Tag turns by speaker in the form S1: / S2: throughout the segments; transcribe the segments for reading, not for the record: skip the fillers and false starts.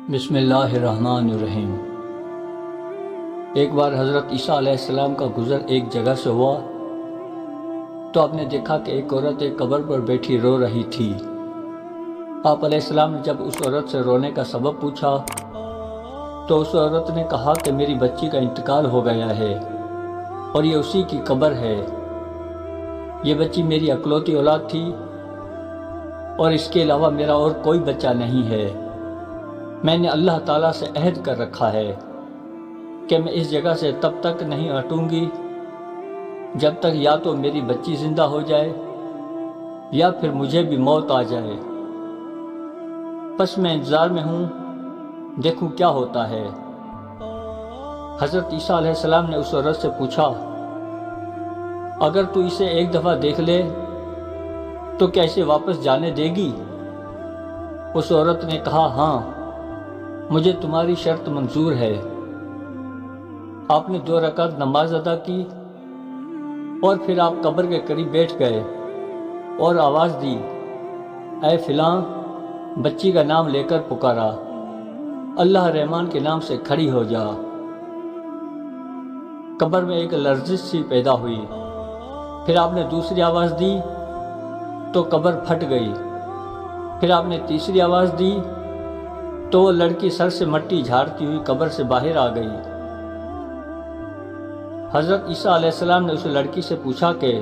S1: بسم اللہ الرحمن الرحیم۔ ایک بار حضرت عیسیٰ علیہ السلام کا گزر ایک جگہ سے ہوا تو آپ نے دیکھا کہ ایک عورت ایک قبر پر بیٹھی رو رہی تھی۔ آپ علیہ السلام نے جب اس عورت سے رونے کا سبب پوچھا تو اس عورت نے کہا کہ میری بچی کا انتقال ہو گیا ہے اور یہ اسی کی قبر ہے۔ یہ بچی میری اکلوتی اولاد تھی اور اس کے علاوہ میرا اور کوئی بچہ نہیں ہے۔ میں نے اللہ تعالیٰ سے عہد کر رکھا ہے کہ میں اس جگہ سے تب تک نہیں ہٹوں گی جب تک یا تو میری بچی زندہ ہو جائے یا پھر مجھے بھی موت آ جائے۔ بس میں انتظار میں ہوں، دیکھوں کیا ہوتا ہے۔ حضرت عیسیٰ علیہ السلام نے اس عورت سے پوچھا، اگر تو اسے ایک دفعہ دیکھ لے تو کیا اسے واپس جانے دے گی؟ اس عورت نے کہا، ہاں، مجھے تمہاری شرط منظور ہے۔ آپ نے 2 رکعت نماز ادا کی اور پھر آپ قبر کے قریب بیٹھ گئے اور آواز دی، اے فلاں، بچی کا نام لے کر پکارا، اللہ رحمان کے نام سے کھڑی ہو جا۔ قبر میں ایک لرزش سی پیدا ہوئی۔ پھر آپ نے دوسری آواز دی تو قبر پھٹ گئی۔ پھر آپ نے تیسری آواز دی تو وہ لڑکی سر سے مٹی جھاڑتی ہوئی قبر سے باہر آ گئی۔ حضرت عیسیٰ علیہ السلام نے اس لڑکی سے پوچھا کہ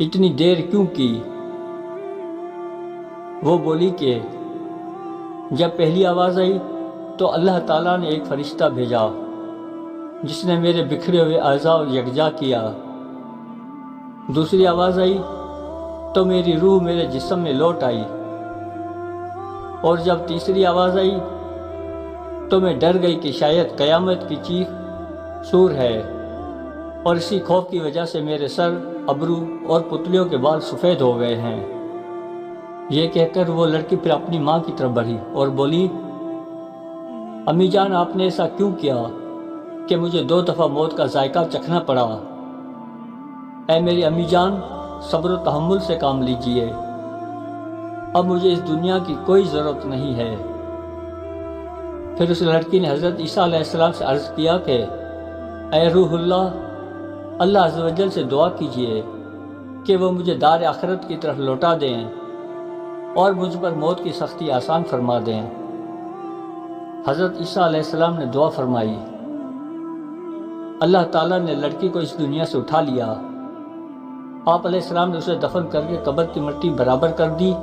S1: اتنی دیر کیوں کی؟ وہ بولی کہ جب پہلی آواز آئی تو اللہ تعالیٰ نے ایک فرشتہ بھیجا جس نے میرے بکھرے ہوئے اعضاء یکجا کیا۔ دوسری آواز آئی تو میری روح میرے جسم میں لوٹ آئی، اور جب تیسری آواز آئی تو میں ڈر گئی کہ شاید قیامت کی چیخ سور ہے، اور اسی خوف کی وجہ سے میرے سر، ابرو اور پتلیوں کے بال سفید ہو گئے ہیں۔ یہ کہہ کر وہ لڑکی پھر اپنی ماں کی طرف بڑھی اور بولی، امی جان، آپ نے ایسا کیوں کیا کہ مجھے 2 دفعہ موت کا ذائقہ چکھنا پڑا؟ اے میری امی جان، صبر و تحمل سے کام لیجئے، اب مجھے اس دنیا کی کوئی ضرورت نہیں ہے۔ پھر اس لڑکی نے حضرت عیسیٰ علیہ السلام سے عرض کیا کہ اے روح اللہ، اللہ عز و جل سے دعا کیجئے کہ وہ مجھے دار آخرت کی طرف لوٹا دیں اور مجھ پر موت کی سختی آسان فرما دیں۔ حضرت عیسیٰ علیہ السلام نے دعا فرمائی۔ اللہ تعالیٰ نے لڑکی کو اس دنیا سے اٹھا لیا۔ آپ علیہ السلام نے اسے دفن کر کے قبر کی مٹی برابر کر دی۔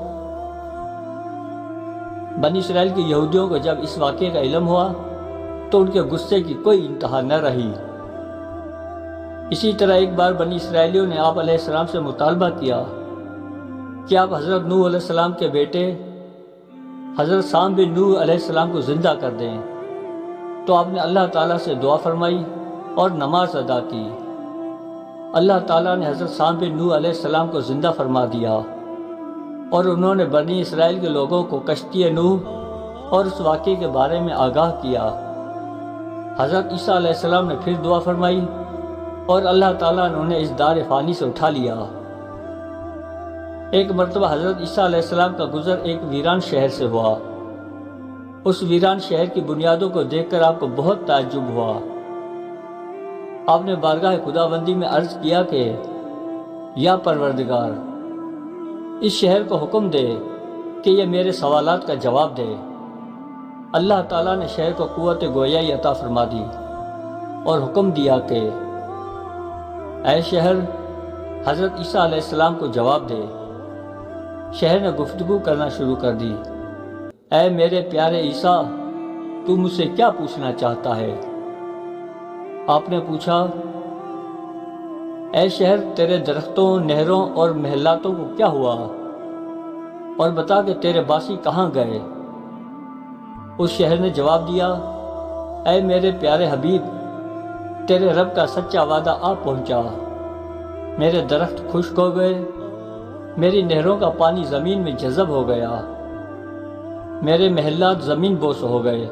S1: بنی اسرائیل کے یہودیوں کو جب اس واقعے کا علم ہوا تو ان کے غصے کی کوئی انتہا نہ رہی۔ اسی طرح ایک بار بنی اسرائیلیوں نے آپ علیہ السلام سے مطالبہ کیا کہ آپ حضرت نوح علیہ السلام کے بیٹے حضرت سام بن نوح علیہ السلام کو زندہ کر دیں، تو آپ نے اللہ تعالیٰ سے دعا فرمائی اور نماز ادا کی۔ اللہ تعالیٰ نے حضرت سام بن نوح علیہ السلام کو زندہ فرما دیا، اور انہوں نے بنی اسرائیل کے لوگوں کو کشتی نوح اور اس واقعے کے بارے میں آگاہ کیا۔ حضرت عیسیٰ علیہ السلام نے پھر دعا فرمائی اور اللہ تعالیٰ نے انہیں اس دار فانی سے اٹھا لیا۔ ایک مرتبہ حضرت عیسیٰ علیہ السلام کا گزر ایک ویران شہر سے ہوا۔ اس ویران شہر کی بنیادوں کو دیکھ کر آپ کو بہت تعجب ہوا۔ آپ نے بارگاہ خداوندی میں عرض کیا کہ یا پروردگار، اس شہر کو حکم دے کہ یہ میرے سوالات کا جواب دے۔ اللہ تعالیٰ نے شہر کو قوت گویائی عطا فرما دی اور حکم دیا کہ اے شہر، حضرت عیسیٰ علیہ السلام کو جواب دے۔ شہر نے گفتگو کرنا شروع کر دی، اے میرے پیارے عیسیٰ، تو مجھ سے کیا پوچھنا چاہتا ہے؟ آپ نے پوچھا، اے شہر، تیرے درختوں، نہروں اور محلاتوں کو کیا ہوا؟ اور بتا کہ تیرے باسی کہاں گئے؟ اس شہر نے جواب دیا، اے میرے پیارے حبیب، تیرے رب کا سچا وعدہ آ پہنچا۔ میرے درخت خشک ہو گئے، میری نہروں کا پانی زمین میں جذب ہو گیا، میرے محلات زمین بوس ہو گئے،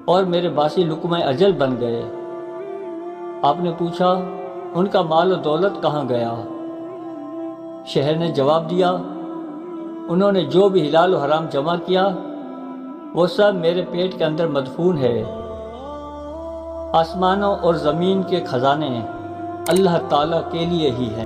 S1: اور میرے باسی لقمہ اجل بن گئے۔ آپ نے پوچھا، ان کا مال و دولت کہاں گیا؟ شہر نے جواب دیا، انہوں نے جو بھی حلال و حرام جمع کیا وہ سب میرے پیٹ کے اندر مدفون ہے۔ آسمانوں اور زمین کے خزانے اللہ تعالیٰ کے لیے ہی ہیں۔